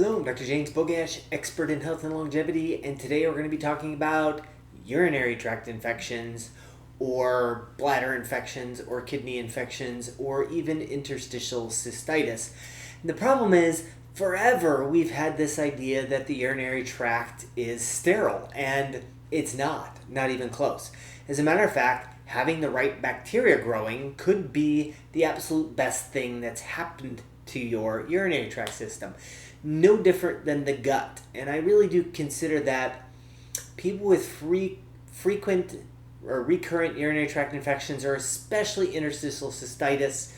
Hello, I'm Dr. James Bogash, expert in health and longevity, and today we're going to be talking about urinary tract infections, or bladder infections, or kidney infections, or even interstitial cystitis. And the problem is, forever we've had this idea that the urinary tract is sterile, and it's not even close. As a matter of fact, having the right bacteria growing could be the absolute best thing that's happened to your urinary tract system. No different than the gut. And I really do consider that people with frequent or recurrent urinary tract infections, or especially interstitial cystitis,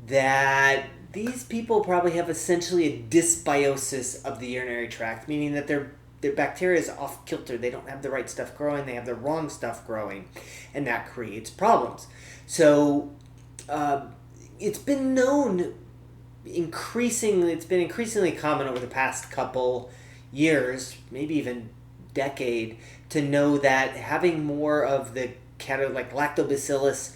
that these people probably have essentially a dysbiosis of the urinary tract, meaning that their bacteria is off kilter. They don't have the right stuff growing. They have the wrong stuff growing, and that creates problems. So it's been known it's been increasingly common over the past couple years, maybe even decade, to know that having more of the like lactobacillus,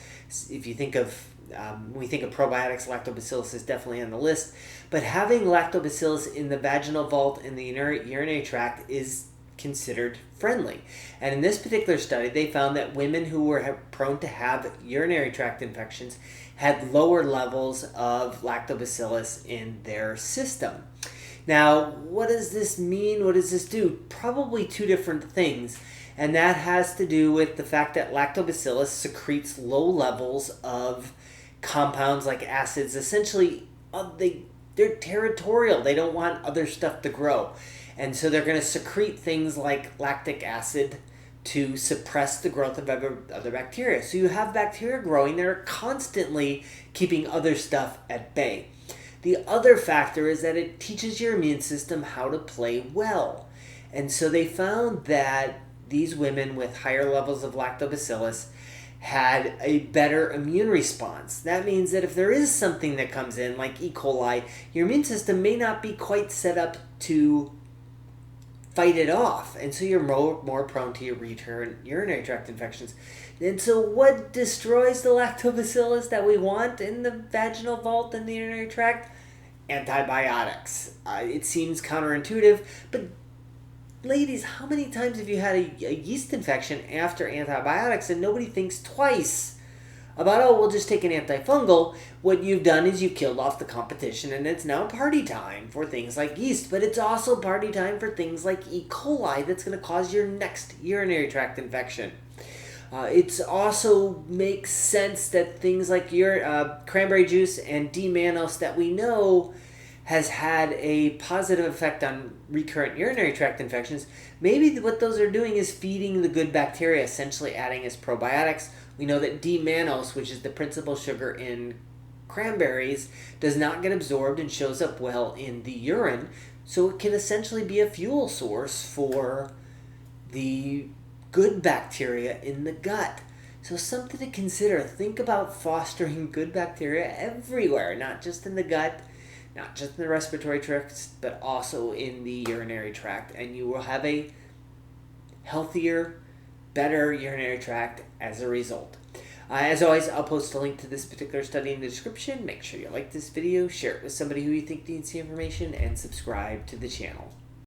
if you think of when we think of probiotics, lactobacillus is definitely on the list, but having lactobacillus in the vaginal vault and the urinary tract is considered friendly. And in this particular study, they found that women who were prone to have urinary tract infections had lower levels of lactobacillus in their system. Now, what does this mean? What does this do? Probably two different things. And that has to do with the fact that lactobacillus secretes low levels of compounds like acids. Essentially, they're territorial. They don't want other stuff to grow. And so they're going to secrete things like lactic acid to suppress the growth of other bacteria. So you have bacteria growing that are constantly keeping other stuff at bay. The other factor is that it teaches your immune system how to play well. And so they found that these women with higher levels of lactobacillus had a better immune response. That means that if there is something that comes in, like E. coli, your immune system may not be quite set up to fight it off, and so you're more prone to your recurrent urinary tract infections. And so what destroys the lactobacillus that we want in the vaginal vault and the urinary tract? Antibiotics. It seems counterintuitive, but ladies, how many times have you had a yeast infection after antibiotics and nobody thinks twice about, oh, we'll just take an antifungal? What you've done is you've killed off the competition, and it's now party time for things like yeast, but it's also party time for things like E. coli that's going to cause your next urinary tract infection. It also makes sense that things like cranberry juice and D-mannose that we know has had a positive effect on recurrent urinary tract infections. Maybe what those are doing is feeding the good bacteria, essentially acting as probiotics. We know that D-mannose, which is the principal sugar in cranberries, does not get absorbed and shows up well in the urine, so it can essentially be a fuel source for the good bacteria in the gut. So something to consider. Think about fostering good bacteria everywhere, not just in the gut, not just in the respiratory tract, but also in the urinary tract, and you will have a healthier, better urinary tract as a result. As always, I'll post a link to this particular study in the description. Make sure you like this video, share it with somebody who you think needs the information, and subscribe to the channel.